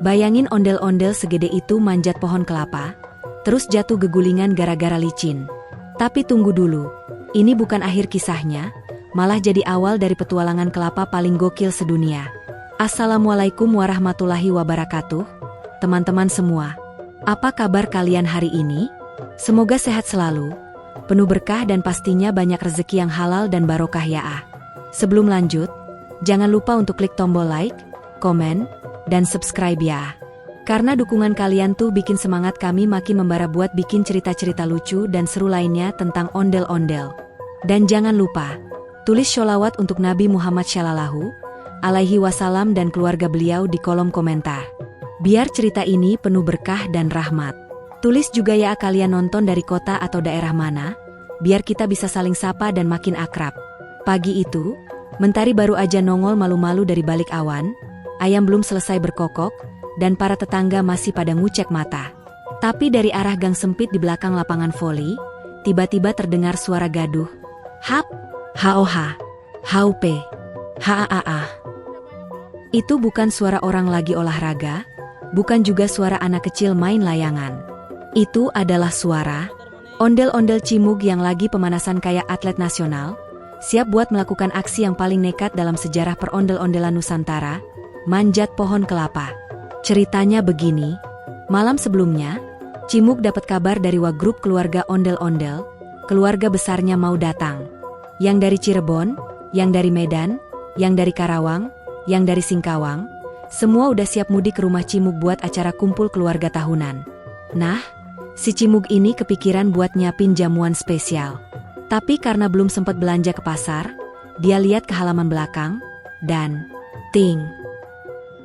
Bayangin ondel-ondel segede itu manjat pohon kelapa, terus jatuh gegulingan gara-gara licin. Tapi tunggu dulu, ini bukan akhir kisahnya, malah jadi awal dari petualangan kelapa paling gokil sedunia. Assalamualaikum warahmatullahi wabarakatuh, teman-teman semua. Apa kabar kalian hari ini? Semoga sehat selalu, penuh berkah dan pastinya banyak rezeki yang halal dan barokah ya. Sebelum lanjut, jangan lupa untuk klik tombol like, komen, dan subscribe ya. Karena dukungan kalian tuh bikin semangat kami makin membara buat bikin cerita-cerita lucu dan seru lainnya tentang ondel-ondel. Dan jangan lupa, tulis sholawat untuk Nabi Muhammad Shallallahu Alaihi Wasallam dan keluarga beliau di kolom komentar. Biar cerita ini penuh berkah dan rahmat. Tulis juga ya kalian nonton dari kota atau daerah mana, biar kita bisa saling sapa dan makin akrab. Pagi itu, mentari baru aja nongol malu-malu dari balik awan, ayam belum selesai berkokok, dan para tetangga masih pada ngucek mata. Tapi dari arah gang sempit di belakang lapangan voli, tiba-tiba terdengar suara gaduh. Hap, haoha, haupe, haaah. Itu bukan suara orang lagi olahraga, bukan juga suara anak kecil main layangan. Itu adalah suara ondel-ondel Cimug yang lagi pemanasan kayak atlet nasional, siap buat melakukan aksi yang paling nekat dalam sejarah perondel-ondelan Nusantara, manjat pohon kelapa. Ceritanya begini, malam sebelumnya, Cimug dapat kabar dari grup keluarga ondel-ondel, keluarga besarnya mau datang. Yang dari Cirebon, yang dari Medan, yang dari Karawang, yang dari Singkawang, semua udah siap mudik ke rumah Cimug buat acara kumpul keluarga tahunan. Nah, si Cimug ini kepikiran buat nyiapin jamuan spesial. Tapi karena belum sempat belanja ke pasar, dia lihat ke halaman belakang, dan ting!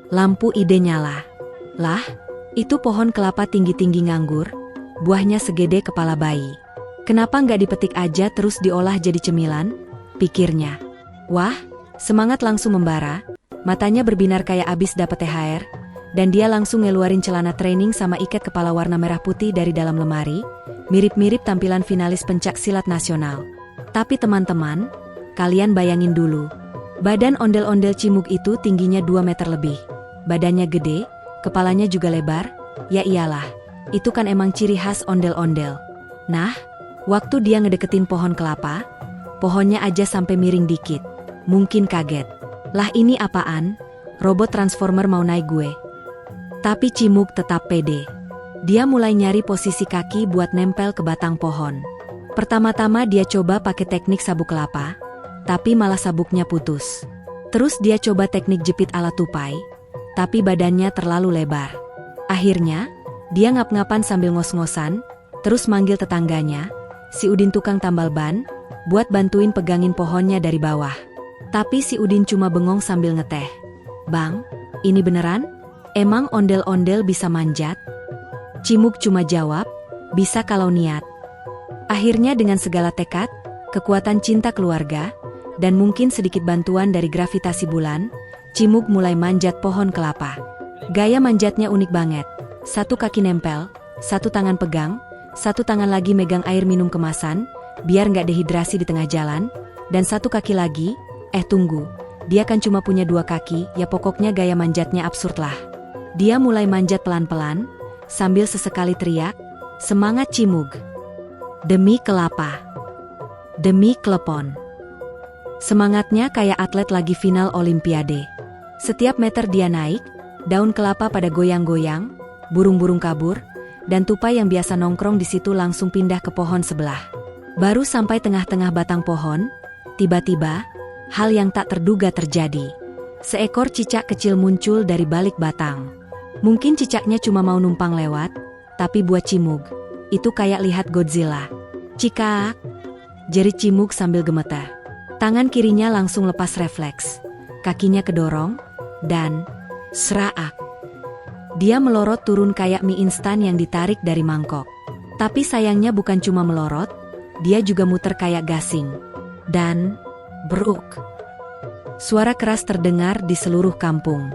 Lampu ide nyala. Lah, itu pohon kelapa tinggi-tinggi nganggur, buahnya segede kepala bayi. Kenapa nggak dipetik aja terus diolah jadi cemilan? Pikirnya. Wah, semangat langsung membara, matanya berbinar kayak abis dapet THR, dan dia langsung ngeluarin celana training sama ikat kepala warna merah putih dari dalam lemari, mirip-mirip tampilan finalis pencak silat nasional. Tapi teman-teman, kalian bayangin dulu, badan ondel-ondel Cimug itu tingginya 2 meter lebih. Badannya gede, kepalanya juga lebar, ya iyalah, itu kan emang ciri khas ondel-ondel. Nah, waktu dia ngedeketin pohon kelapa, pohonnya aja sampai miring dikit. Mungkin kaget. Lah ini apaan? Robot transformer mau naik gue. Tapi Cimug tetap pede. Dia mulai nyari posisi kaki buat nempel ke batang pohon. Pertama-tama dia coba pakai teknik sabuk kelapa, tapi malah sabuknya putus. Terus dia coba teknik jepit ala tupai, tapi badannya terlalu lebar. Akhirnya, dia ngap-ngapan sambil ngos-ngosan, terus manggil tetangganya, si Udin tukang tambal ban, buat bantuin pegangin pohonnya dari bawah. Tapi si Udin cuma bengong sambil ngeteh. Bang, ini beneran? Emang ondel-ondel bisa manjat? Cimug cuma jawab, bisa kalau niat. Akhirnya dengan segala tekad, kekuatan cinta keluarga, dan mungkin sedikit bantuan dari gravitasi bulan, Cimug mulai manjat pohon kelapa. Gaya manjatnya unik banget. Satu kaki nempel, satu tangan pegang, satu tangan lagi megang air minum kemasan, biar nggak dehidrasi di tengah jalan, dan satu kaki lagi, tunggu, dia kan cuma punya 2 kaki, ya pokoknya gaya manjatnya absurd lah. Dia mulai manjat pelan-pelan, sambil sesekali teriak, semangat Cimug! Demi kelapa! Demi klepon! Semangatnya kayak atlet lagi final olimpiade. Setiap meter dia naik, daun kelapa pada goyang-goyang, burung-burung kabur, dan tupai yang biasa nongkrong di situ langsung pindah ke pohon sebelah. Baru sampai tengah-tengah batang pohon, tiba-tiba, hal yang tak terduga terjadi. Seekor cicak kecil muncul dari balik batang. Mungkin cicaknya cuma mau numpang lewat, tapi buat Cimug, itu kayak lihat Godzilla. Cikak! Jerit Cimug sambil gemetar. Tangan kirinya langsung lepas refleks. Kakinya kedorong, dan seraak. Dia melorot turun kayak mie instan yang ditarik dari mangkok. Tapi sayangnya bukan cuma melorot, dia juga muter kayak gasing. Dan bruk. Suara keras terdengar di seluruh kampung.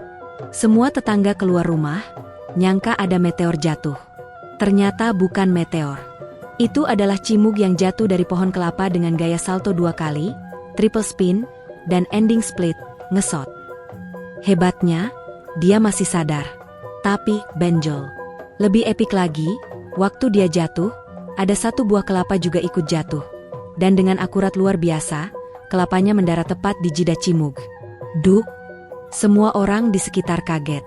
Semua tetangga keluar rumah, nyangka ada meteor jatuh. Ternyata bukan meteor. Itu adalah Cimug yang jatuh dari pohon kelapa dengan gaya salto 2 kali, triple spin, dan ending split, ngesot. Hebatnya, dia masih sadar. Tapi, benjol. Lebih epik lagi, waktu dia jatuh, ada satu buah kelapa juga ikut jatuh. Dan dengan akurat luar biasa, kelapanya mendarat tepat di jidat Cimug. Duh! Semua orang di sekitar kaget.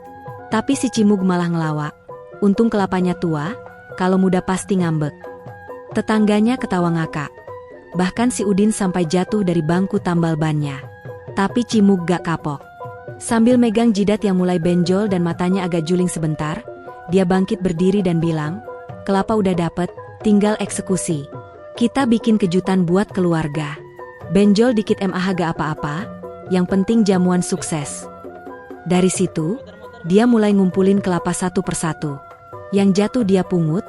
Tapi si Cimug malah ngelawak. Untung kelapanya tua, kalau muda pasti ngambek. Tetangganya ketawa ngakak. Bahkan si Udin sampai jatuh dari bangku tambal bannya. Tapi Cimug gak kapok. Sambil megang jidat yang mulai benjol dan matanya agak juling sebentar, dia bangkit berdiri dan bilang, "Kelapa udah dapet, tinggal eksekusi. Kita bikin kejutan buat keluarga. Benjol dikit mah gak apa-apa, yang penting jamuan sukses." Dari situ, dia mulai ngumpulin kelapa satu persatu. Yang jatuh dia pungut,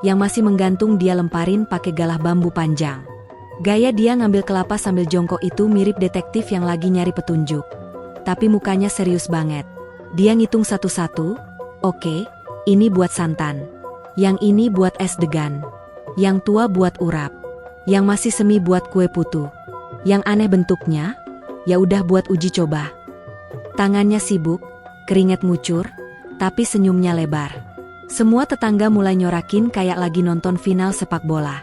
yang masih menggantung dia lemparin pakai galah bambu panjang. Gaya dia ngambil kelapa sambil jongkok itu mirip detektif yang lagi nyari petunjuk. Tapi mukanya serius banget. Dia ngitung satu-satu, "Oke, ini buat santan. Yang ini buat es degan. Yang tua buat urap. Yang masih semi buat kue putu. Yang aneh bentuknya, ya udah buat uji coba." Tangannya sibuk, keringet ngucur, tapi senyumnya lebar. Semua tetangga mulai nyorakin kayak lagi nonton final sepak bola.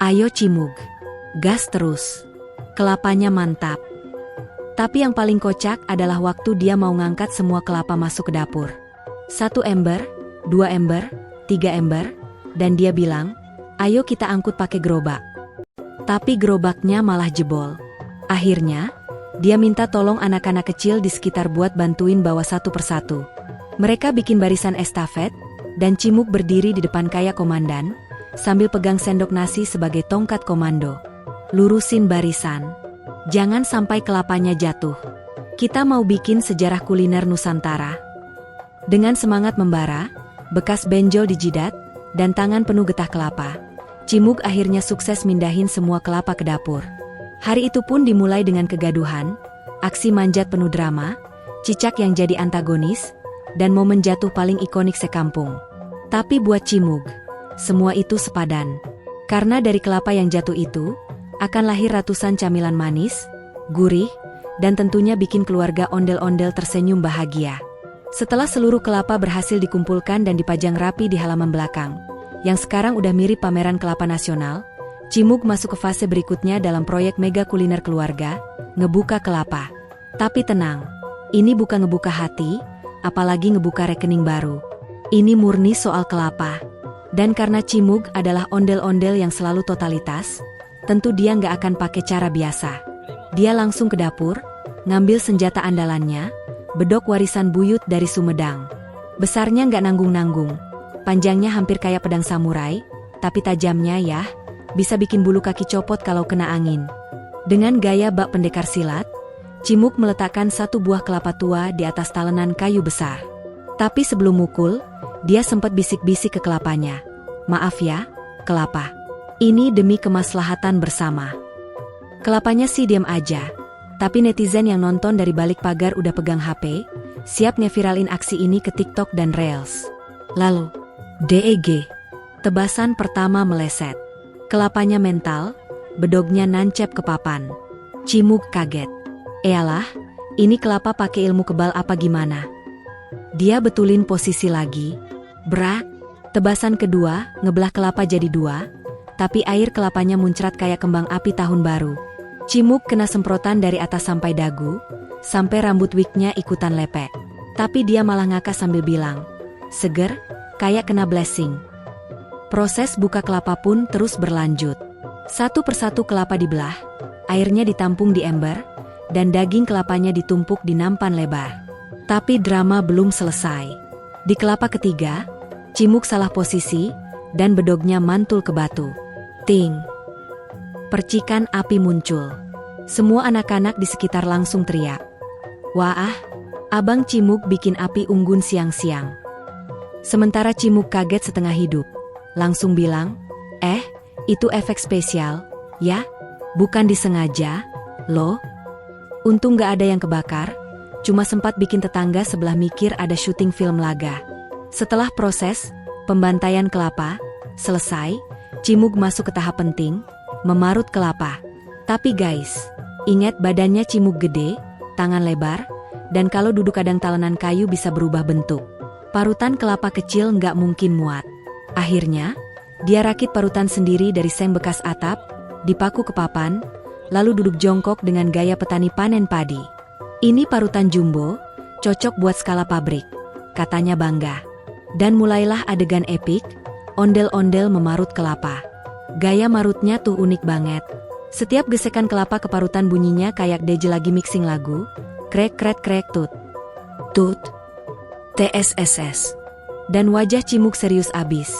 "Ayo Cimug, gas terus. Kelapanya mantap." Tapi yang paling kocak adalah waktu dia mau ngangkat semua kelapa masuk ke dapur. 1 ember, 2 ember, 3 ember, dan dia bilang, "Ayo kita angkut pakai gerobak." Tapi gerobaknya malah jebol. Akhirnya, dia minta tolong anak-anak kecil di sekitar buat bantuin bawa satu persatu. Mereka bikin barisan estafet, dan Cimug berdiri di depan kayak komandan, sambil pegang sendok nasi sebagai tongkat komando. "Lurusin barisan. Jangan sampai kelapanya jatuh. Kita mau bikin sejarah kuliner Nusantara." Dengan semangat membara, bekas benjol di jidat, dan tangan penuh getah kelapa, Cimug akhirnya sukses mindahin semua kelapa ke dapur. Hari itu pun dimulai dengan kegaduhan, aksi manjat penuh drama, cicak yang jadi antagonis, dan momen jatuh paling ikonik sekampung. Tapi buat Cimug, semua itu sepadan. Karena dari kelapa yang jatuh itu, akan lahir ratusan camilan manis, gurih, dan tentunya bikin keluarga ondel-ondel tersenyum bahagia. Setelah seluruh kelapa berhasil dikumpulkan dan dipajang rapi di halaman belakang, yang sekarang udah mirip pameran kelapa nasional, Cimug masuk ke fase berikutnya dalam proyek mega kuliner keluarga, ngebuka kelapa. Tapi tenang, ini bukan ngebuka hati, apalagi ngebuka rekening baru. Ini murni soal kelapa. Dan karena Cimug adalah ondel-ondel yang selalu totalitas, tentu dia nggak akan pakai cara biasa. Dia langsung ke dapur, ngambil senjata andalannya, bedok warisan buyut dari Sumedang. Besarnya nggak nanggung-nanggung, panjangnya hampir kayak pedang samurai, tapi tajamnya ya, bisa bikin bulu kaki copot kalau kena angin. Dengan gaya bak pendekar silat, Cimug meletakkan satu buah kelapa tua di atas talenan kayu besar. Tapi sebelum mukul, dia sempat bisik-bisik ke kelapanya. "Maaf ya, kelapa. Ini demi kemaslahatan bersama." Kelapanya sih diam aja. Tapi netizen yang nonton dari balik pagar udah pegang HP, siap ngeviralin aksi ini ke TikTok dan Reels. Lalu, DEG. Tebasan pertama meleset. Kelapanya mental, bedognya nancep ke papan. Cimug kaget. "Eyalah, ini kelapa pakai ilmu kebal apa gimana?" Dia betulin posisi lagi. Brak. Tebasan kedua, ngebelah kelapa jadi 2, tapi air kelapanya muncrat kayak kembang api tahun baru. Cimug kena semprotan dari atas sampai dagu, sampai rambut wignya ikutan lepek. Tapi dia malah ngakak sambil bilang, "Seger, kayak kena blessing." Proses buka kelapa pun terus berlanjut. Satu persatu kelapa dibelah, airnya ditampung di ember, dan daging kelapanya ditumpuk di nampan lebar. Tapi drama belum selesai. Di kelapa ketiga, Cimug salah posisi, dan bedognya mantul ke batu. Ting! Percikan api muncul. Semua anak-anak di sekitar langsung teriak. "Wah, Abang Cimug bikin api unggun siang-siang." Sementara Cimug kaget setengah hidup. Langsung bilang, "Itu efek spesial, ya? Bukan disengaja, loh." Untung gak ada yang kebakar, cuma sempat bikin tetangga sebelah mikir ada syuting film laga. Setelah proses pembantaian kelapa selesai, Cimug masuk ke tahap penting, memarut kelapa. Tapi guys, ingat badannya Cimug gede, tangan lebar, dan kalau duduk kadang talenan kayu bisa berubah bentuk. Parutan kelapa kecil nggak mungkin muat. Akhirnya, dia rakit parutan sendiri dari seng bekas atap, dipaku ke papan, lalu duduk jongkok dengan gaya petani panen padi. Ini parutan jumbo, cocok buat skala pabrik, katanya bangga. Dan mulailah adegan epik, ondel-ondel memarut kelapa. Gaya marutnya tuh unik banget. Setiap gesekan kelapa ke parutan bunyinya kayak DJ lagi mixing lagu, krek krek krek tut. Tut. TSSS. Dan wajah Cimuk serius abis.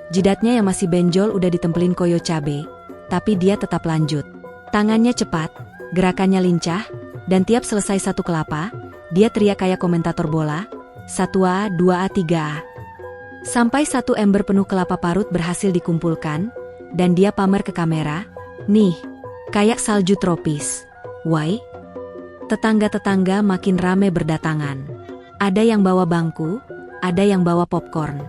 Jidatnya yang masih benjol udah ditempelin koyo cabe, tapi dia tetap lanjut. Tangannya cepat, gerakannya lincah, dan tiap selesai satu kelapa, dia teriak kayak komentator bola, 1A, 2A, 3A. Sampai satu ember penuh kelapa parut berhasil dikumpulkan, dan dia pamer ke kamera, nih, kayak salju tropis. Why? Tetangga-tetangga makin rame berdatangan. Ada yang bawa bangku, ada yang bawa popcorn.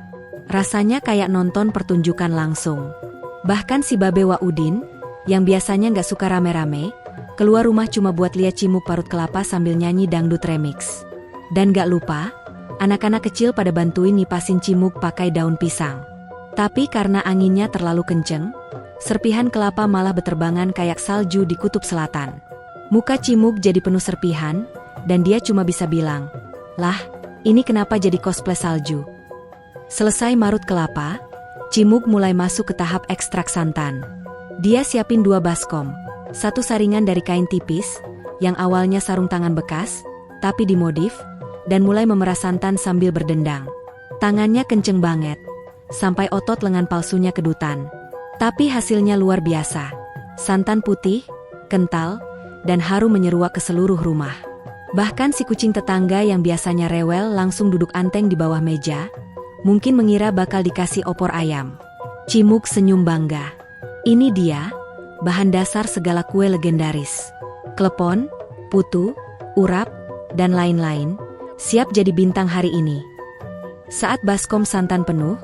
Rasanya kayak nonton pertunjukan langsung. Bahkan si Babe Waudin, yang biasanya nggak suka rame-rame, keluar rumah cuma buat lihat Cimuk parut kelapa sambil nyanyi dangdut remix. Dan gak lupa, anak-anak kecil pada bantuin ngipasin Cimuk pakai daun pisang. Tapi karena anginnya terlalu kenceng, serpihan kelapa malah beterbangan kayak salju di kutub selatan. Muka Cimuk jadi penuh serpihan, dan dia cuma bisa bilang, "Lah, ini kenapa jadi cosplay salju?" Selesai marut kelapa, Cimuk mulai masuk ke tahap ekstrak santan. Dia siapin 2 baskom, satu saringan dari kain tipis, yang awalnya sarung tangan bekas, tapi dimodif, dan mulai memeras santan sambil berdendang. Tangannya kenceng banget, sampai otot lengan palsunya kedutan. Tapi hasilnya luar biasa. Santan putih, kental, dan harum menyeruak ke seluruh rumah. Bahkan si kucing tetangga yang biasanya rewel langsung duduk anteng di bawah meja, mungkin mengira bakal dikasih opor ayam. Cimuk senyum bangga. Ini dia, bahan dasar segala kue legendaris. Klepon, putu, urap, dan lain-lain, siap jadi bintang hari ini. Saat baskom santan penuh,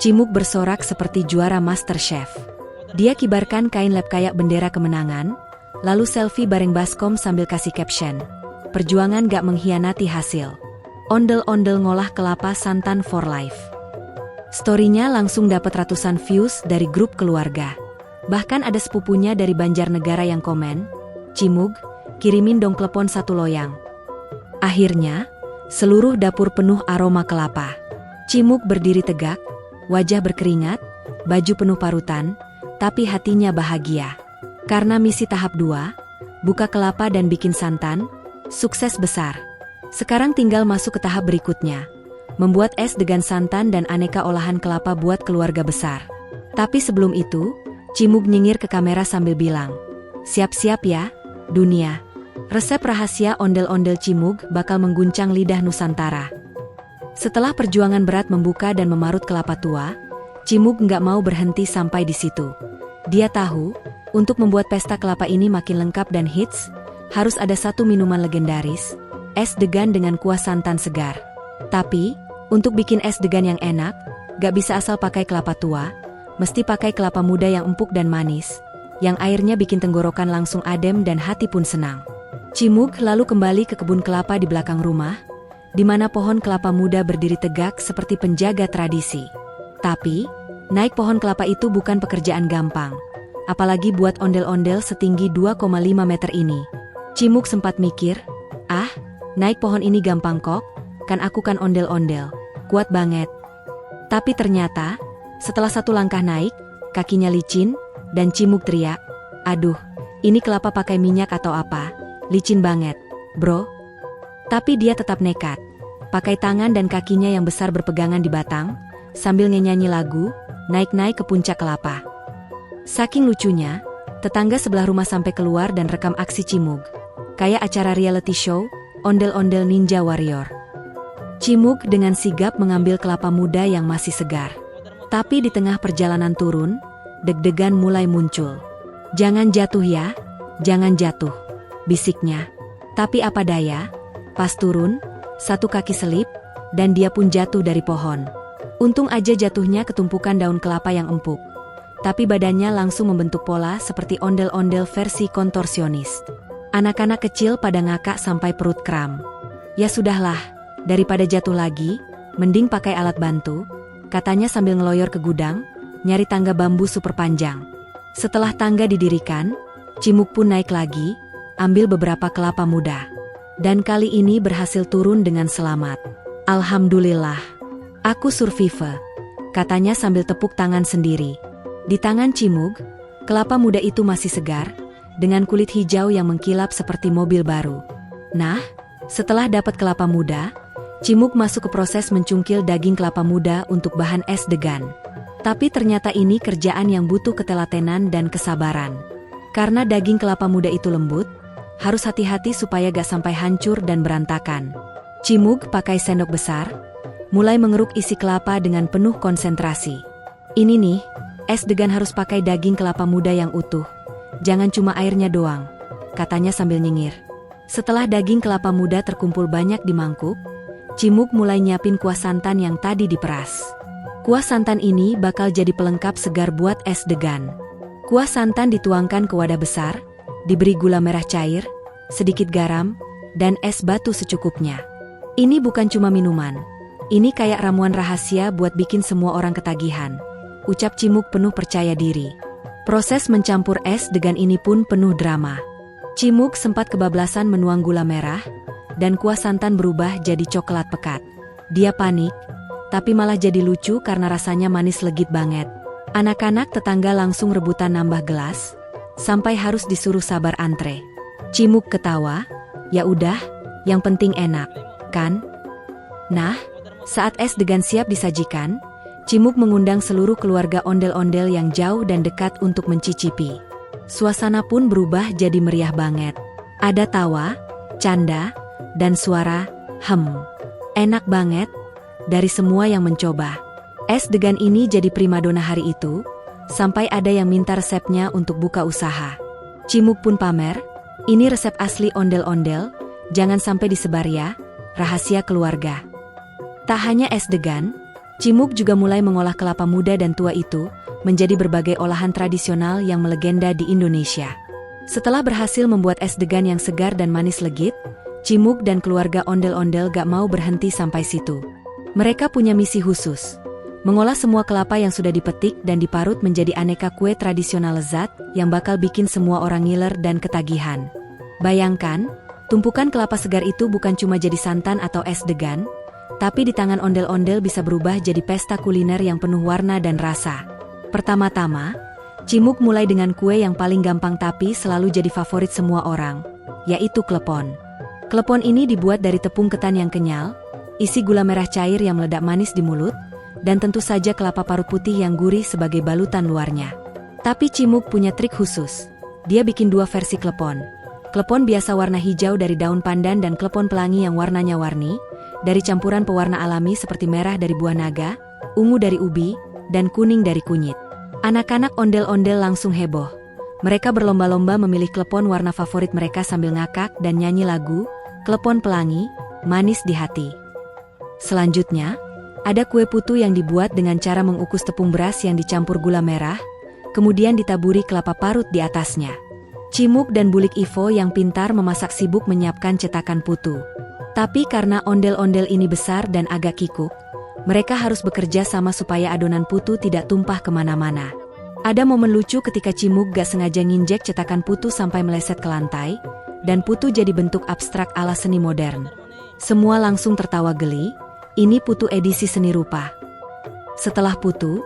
Cimuk bersorak seperti juara MasterChef. Dia kibarkan kain lap kayak bendera kemenangan, lalu selfie bareng baskom sambil kasih caption, "Perjuangan gak mengkhianati hasil. Ondel-ondel ngolah kelapa santan for life." Story-nya langsung dapat ratusan views dari grup keluarga. Bahkan ada sepupunya dari Banjarnegara yang komen, "Cimug, kirimin dong klepon 1 loyang." Akhirnya, seluruh dapur penuh aroma kelapa. Cimug berdiri tegak, wajah berkeringat, baju penuh parutan, tapi hatinya bahagia. Karena misi tahap 2, buka kelapa dan bikin santan, sukses besar. Sekarang tinggal masuk ke tahap berikutnya, membuat es degan santan dan aneka olahan kelapa buat keluarga besar. Tapi sebelum itu, Cimug nyengir ke kamera sambil bilang, "Siap-siap ya, dunia. Resep rahasia ondel-ondel Cimug bakal mengguncang lidah Nusantara." Setelah perjuangan berat membuka dan memarut kelapa tua, Cimug nggak mau berhenti sampai di situ. Dia tahu, untuk membuat pesta kelapa ini makin lengkap dan hits, harus ada satu minuman legendaris, es degan dengan kuah santan segar. Tapi, untuk bikin es degan yang enak, gak bisa asal pakai kelapa tua, mesti pakai kelapa muda yang empuk dan manis, yang airnya bikin tenggorokan langsung adem dan hati pun senang. Cimug lalu kembali ke kebun kelapa di belakang rumah, di mana pohon kelapa muda berdiri tegak seperti penjaga tradisi. Tapi, naik pohon kelapa itu bukan pekerjaan gampang, apalagi buat ondel-ondel setinggi 2,5 meter ini. Cimug sempat mikir, naik pohon ini gampang kok, kan aku kan ondel-ondel, kuat banget. Tapi ternyata, setelah satu langkah naik, kakinya licin, dan Cimug teriak, "Aduh, ini kelapa pakai minyak atau apa? Licin banget, bro." Tapi dia tetap nekat, pakai tangan dan kakinya yang besar berpegangan di batang, sambil nyanyi lagu, naik-naik ke puncak kelapa. Saking lucunya, tetangga sebelah rumah sampai keluar dan rekam aksi Cimug. Kayak acara reality show, ondel-ondel ninja warrior. Cimug dengan sigap mengambil kelapa muda yang masih segar. Tapi di tengah perjalanan turun, deg-degan mulai muncul. "Jangan jatuh ya, jangan jatuh," bisiknya. Tapi apa daya, pas turun, satu kaki selip, dan dia pun jatuh dari pohon. Untung aja jatuhnya ketumpukan daun kelapa yang empuk. Tapi badannya langsung membentuk pola seperti ondel-ondel versi kontorsionis. Anak-anak kecil pada ngakak sampai perut kram. Ya sudahlah, daripada jatuh lagi, Mending pakai alat bantu, katanya sambil ngeloyor ke gudang, nyari tangga bambu super panjang. Setelah tangga didirikan, Cimuk pun naik lagi, ambil beberapa kelapa muda. Dan kali ini berhasil turun dengan selamat. Alhamdulillah, aku survive, katanya sambil tepuk tangan sendiri. Di tangan Cimug, kelapa muda itu masih segar, dengan kulit hijau yang mengkilap seperti mobil baru. Nah, setelah dapat kelapa muda, Cimug masuk ke proses mencungkil daging kelapa muda untuk bahan es degan. Tapi ternyata ini kerjaan yang butuh ketelatenan dan kesabaran. Karena daging kelapa muda itu lembut, harus hati-hati supaya gak sampai hancur dan berantakan. Cimug pakai sendok besar, mulai mengeruk isi kelapa dengan penuh konsentrasi. Ini nih, es degan harus pakai daging kelapa muda yang utuh. Jangan cuma airnya doang, katanya sambil nyengir. Setelah daging kelapa muda terkumpul banyak di mangkuk, Cimug mulai nyiapin kuah santan yang tadi diperas. Kuah santan ini bakal jadi pelengkap segar buat es degan. Kuah santan dituangkan ke wadah besar, diberi gula merah cair, sedikit garam, dan es batu secukupnya. Ini bukan cuma minuman. Ini kayak ramuan rahasia buat bikin semua orang ketagihan, ucap Cimug penuh percaya diri. Proses mencampur es degan ini pun penuh drama. Cimug sempat kebablasan menuang gula merah, dan kuah santan berubah jadi coklat pekat. Dia panik, tapi malah jadi lucu karena rasanya manis legit banget. Anak-anak tetangga langsung rebutan nambah gelas, sampai harus disuruh sabar antre. Cimug ketawa, ya udah, yang penting enak, kan? Nah, saat es degan siap disajikan, Cimug mengundang seluruh keluarga ondel-ondel yang jauh dan dekat untuk mencicipi. Suasana pun berubah jadi meriah banget. Ada tawa, canda, dan suara, enak banget. Dari semua yang mencoba, es degan ini jadi primadona hari itu, sampai ada yang minta resepnya untuk buka usaha. Cimug pun pamer, ini resep asli ondel-ondel, jangan sampai disebar ya, rahasia keluarga. Tak hanya es degan, Cimug juga mulai mengolah kelapa muda dan tua itu, menjadi berbagai olahan tradisional yang melegenda di Indonesia. Setelah berhasil membuat es degan yang segar dan manis legit, Cimug dan keluarga ondel-ondel gak mau berhenti sampai situ. Mereka punya misi khusus, mengolah semua kelapa yang sudah dipetik dan diparut menjadi aneka kue tradisional lezat yang bakal bikin semua orang ngiler dan ketagihan. Bayangkan, tumpukan kelapa segar itu bukan cuma jadi santan atau es degan, tapi di tangan ondel-ondel bisa berubah jadi pesta kuliner yang penuh warna dan rasa. Pertama-tama, Cimug mulai dengan kue yang paling gampang tapi selalu jadi favorit semua orang, yaitu klepon. Klepon ini dibuat dari tepung ketan yang kenyal, isi gula merah cair yang meledak manis di mulut, dan tentu saja kelapa parut putih yang gurih sebagai balutan luarnya. Tapi Cimug punya trik khusus. Dia bikin dua versi klepon. Klepon biasa warna hijau dari daun pandan dan klepon pelangi yang warnanya warni, dari campuran pewarna alami seperti merah dari buah naga, ungu dari ubi, dan kuning dari kunyit. Anak-anak ondel-ondel langsung heboh. Mereka berlomba-lomba memilih klepon warna favorit mereka sambil ngakak dan nyanyi lagu, Klepon Pelangi, Manis di Hati. Selanjutnya, ada kue putu yang dibuat dengan cara mengukus tepung beras yang dicampur gula merah, kemudian ditaburi kelapa parut di atasnya. Cimug dan Bulik Ivo yang pintar memasak sibuk menyiapkan cetakan putu. Tapi karena ondel-ondel ini besar dan agak kikuk, mereka harus bekerja sama supaya adonan putu tidak tumpah kemana-mana. Ada momen lucu ketika Cimug gak sengaja nginjek cetakan putu sampai meleset ke lantai, dan putu jadi bentuk abstrak ala seni modern. Semua langsung tertawa geli. Ini putu edisi seni rupa. Setelah putu,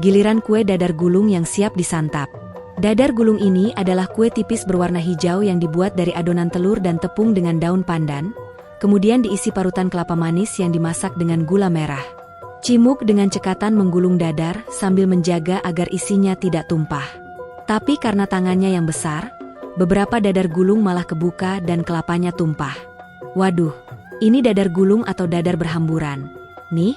giliran kue dadar gulung yang siap disantap. Dadar gulung ini adalah kue tipis berwarna hijau yang dibuat dari adonan telur dan tepung dengan daun pandan, kemudian diisi parutan kelapa manis yang dimasak dengan gula merah. Cimug dengan cekatan menggulung dadar sambil menjaga agar isinya tidak tumpah. Tapi karena tangannya yang besar, beberapa dadar gulung malah kebuka dan kelapanya tumpah. Waduh, ini dadar gulung atau dadar berhamburan. Nih,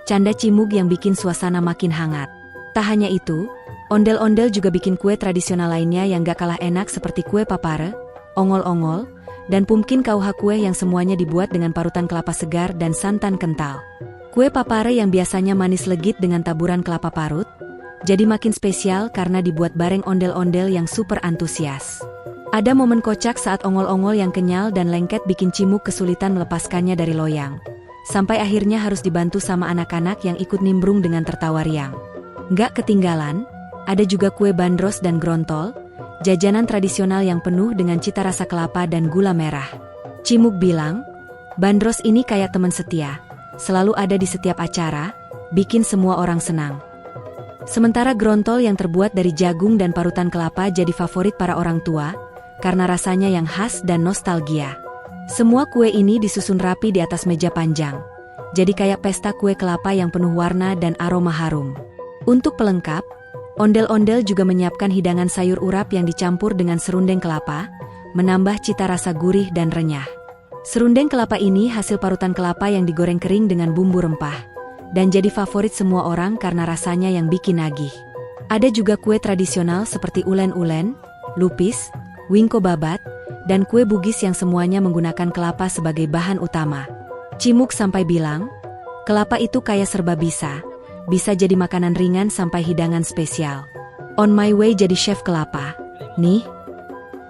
canda Cimug yang bikin suasana makin hangat. Tak hanya itu, ondel-ondel juga bikin kue tradisional lainnya yang gak kalah enak seperti kue papare, ongol-ongol, dan pumpkin kauha kue yang semuanya dibuat dengan parutan kelapa segar dan santan kental. Kue papare yang biasanya manis legit dengan taburan kelapa parut, jadi makin spesial karena dibuat bareng ondel-ondel yang super antusias. Ada momen kocak saat ongol-ongol yang kenyal dan lengket bikin Cimug kesulitan melepaskannya dari loyang. sampai akhirnya harus dibantu sama anak-anak yang ikut nimbrung dengan tertawa riang. Nggak ketinggalan, ada juga kue bandros dan grontol, jajanan tradisional yang penuh dengan cita rasa kelapa dan gula merah. Cimuk bilang, bandros ini kayak teman setia, selalu ada di setiap acara, bikin semua orang senang. Sementara grontol yang terbuat dari jagung dan parutan kelapa jadi favorit para orang tua, karena rasanya yang khas dan nostalgia. Semua kue ini disusun rapi di atas meja panjang, jadi kayak pesta kue kelapa yang penuh warna dan aroma harum. Untuk pelengkap, ondel-ondel juga menyiapkan hidangan sayur urap yang dicampur dengan serundeng kelapa, menambah cita rasa gurih dan renyah. Serundeng kelapa ini hasil parutan kelapa yang digoreng kering dengan bumbu rempah, dan jadi favorit semua orang karena rasanya yang bikin nagih. Ada juga kue tradisional seperti ulen-ulen, lupis, wingko babat, dan kue bugis yang semuanya menggunakan kelapa sebagai bahan utama. Cimuk sampai bilang, kelapa itu kayak serba bisa jadi makanan ringan sampai hidangan spesial. On my way jadi chef kelapa, nih.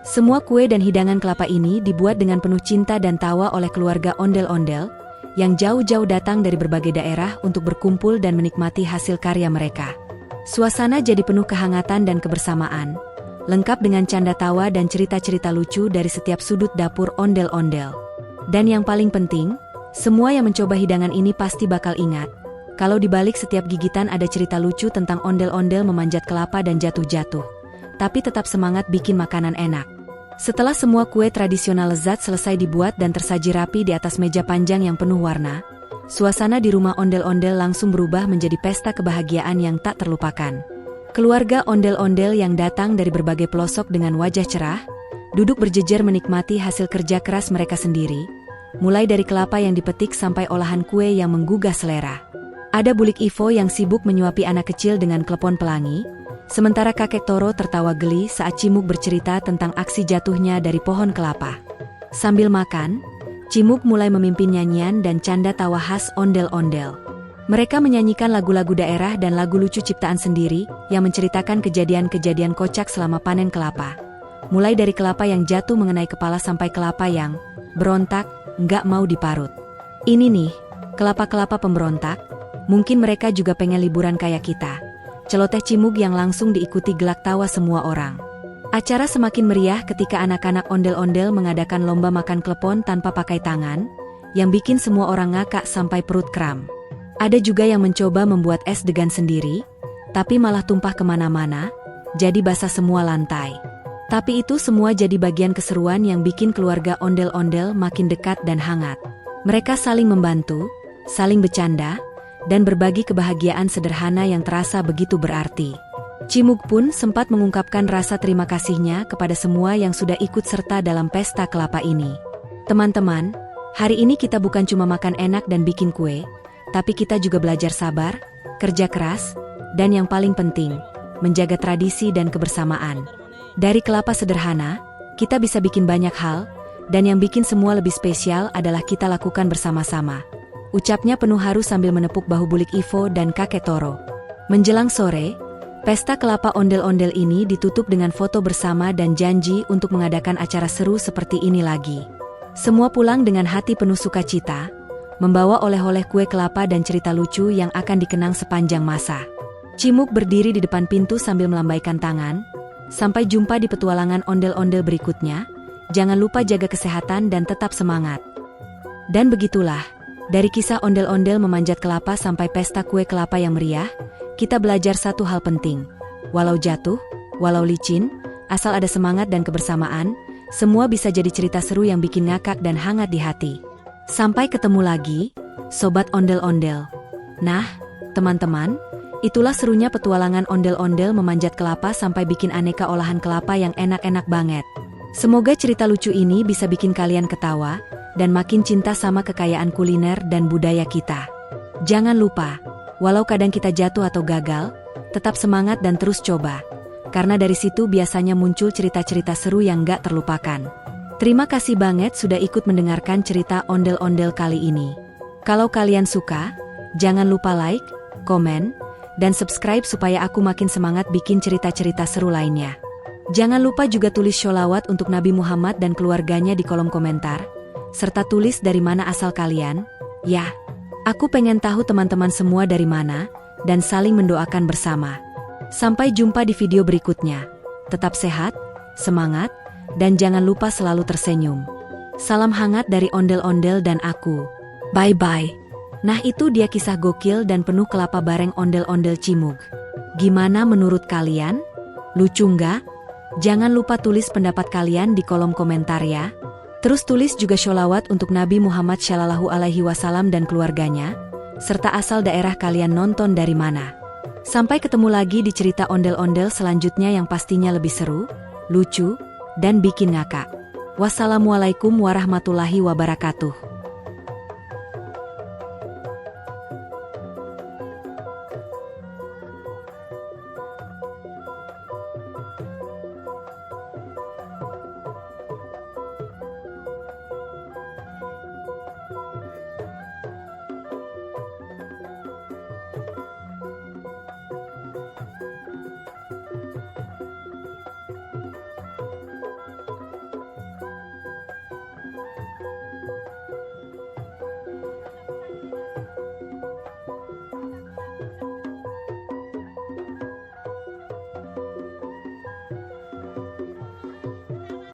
Semua kue dan hidangan kelapa ini dibuat dengan penuh cinta dan tawa oleh keluarga ondel-ondel, yang jauh-jauh datang dari berbagai daerah untuk berkumpul dan menikmati hasil karya mereka. Suasana jadi penuh kehangatan dan kebersamaan, lengkap dengan canda tawa dan cerita-cerita lucu dari setiap sudut dapur ondel-ondel. Dan yang paling penting, semua yang mencoba hidangan ini pasti bakal ingat, kalau di balik setiap gigitan ada cerita lucu tentang ondel-ondel memanjat kelapa dan jatuh-jatuh, tapi tetap semangat bikin makanan enak. Setelah semua kue tradisional lezat selesai dibuat dan tersaji rapi di atas meja panjang yang penuh warna, suasana di rumah ondel-ondel langsung berubah menjadi pesta kebahagiaan yang tak terlupakan. Keluarga ondel-ondel yang datang dari berbagai pelosok dengan wajah cerah, duduk berjejer menikmati hasil kerja keras mereka sendiri, mulai dari kelapa yang dipetik sampai olahan kue yang menggugah selera. Ada Bulik Ivo yang sibuk menyuapi anak kecil dengan klepon pelangi, sementara kakek Toro tertawa geli saat Cimuk bercerita tentang aksi jatuhnya dari pohon kelapa. Sambil makan, Cimuk mulai memimpin nyanyian dan canda tawa khas ondel-ondel. Mereka menyanyikan lagu-lagu daerah dan lagu lucu ciptaan sendiri yang menceritakan kejadian-kejadian kocak selama panen kelapa. Mulai dari kelapa yang jatuh mengenai kepala sampai kelapa yang berontak, nggak mau diparut. Ini nih, kelapa-kelapa pemberontak, mungkin mereka juga pengen liburan kayak kita. Celoteh Cimuk yang langsung diikuti gelak tawa semua orang. Acara semakin meriah ketika anak-anak ondel-ondel mengadakan lomba makan klepon tanpa pakai tangan, yang bikin semua orang ngakak sampai perut kram. Ada juga yang mencoba membuat es degan sendiri, tapi malah tumpah kemana-mana, jadi basah semua lantai. Tapi itu semua jadi bagian keseruan yang bikin keluarga ondel-ondel makin dekat dan hangat. Mereka saling membantu, saling bercanda, dan berbagi kebahagiaan sederhana yang terasa begitu berarti. Cimuk pun sempat mengungkapkan rasa terima kasihnya kepada semua yang sudah ikut serta dalam pesta kelapa ini. Teman-teman, hari ini kita bukan cuma makan enak dan bikin kue, tapi kita juga belajar sabar, kerja keras, dan yang paling penting, menjaga tradisi dan kebersamaan. Dari kelapa sederhana, kita bisa bikin banyak hal, dan yang bikin semua lebih spesial adalah kita lakukan bersama-sama. Ucapnya penuh haru sambil menepuk bahu Bulik Ivo dan kakek Toro. Menjelang sore, pesta kelapa ondel-ondel ini ditutup dengan foto bersama dan janji untuk mengadakan acara seru seperti ini lagi. Semua pulang dengan hati penuh sukacita, membawa oleh-oleh kue kelapa dan cerita lucu yang akan dikenang sepanjang masa. Cimuk berdiri di depan pintu sambil melambaikan tangan. Sampai jumpa di petualangan ondel-ondel berikutnya. Jangan lupa jaga kesehatan dan tetap semangat. Dan begitulah, dari kisah ondel-ondel memanjat kelapa sampai pesta kue kelapa yang meriah, kita belajar satu hal penting. Walau jatuh, walau licin, asal ada semangat dan kebersamaan, semua bisa jadi cerita seru yang bikin ngakak dan hangat di hati. Sampai ketemu lagi, Sobat Ondel-Ondel. Nah, teman-teman, itulah serunya petualangan ondel-ondel memanjat kelapa sampai bikin aneka olahan kelapa yang enak-enak banget. Semoga cerita lucu ini bisa bikin kalian ketawa, dan makin cinta sama kekayaan kuliner dan budaya kita. Jangan lupa, walau kadang kita jatuh atau gagal, tetap semangat dan terus coba. Karena dari situ biasanya muncul cerita-cerita seru yang gak terlupakan. Terima kasih banget sudah ikut mendengarkan cerita ondel-ondel kali ini. Kalau kalian suka, jangan lupa like, komen, dan subscribe supaya aku makin semangat bikin cerita-cerita seru lainnya. Jangan lupa juga tulis sholawat untuk Nabi Muhammad dan keluarganya di kolom komentar, serta tulis dari mana asal kalian, ya. Aku pengen tahu teman-teman semua dari mana, dan saling mendoakan bersama. Sampai jumpa di video berikutnya. Tetap sehat, semangat, dan jangan lupa selalu tersenyum. Salam hangat dari ondel-ondel dan aku. Bye-bye. Nah itu dia kisah gokil dan penuh kelapa bareng ondel-ondel Cimug. Gimana menurut kalian? Lucu nggak? Jangan lupa tulis pendapat kalian di kolom komentar ya. Terus tulis juga sholawat untuk Nabi Muhammad SAW dan keluarganya, serta asal daerah kalian nonton dari mana. Sampai ketemu lagi di cerita ondel-ondel selanjutnya yang pastinya lebih seru, lucu, dan bikin ngakak. Wassalamualaikum warahmatullahi wabarakatuh.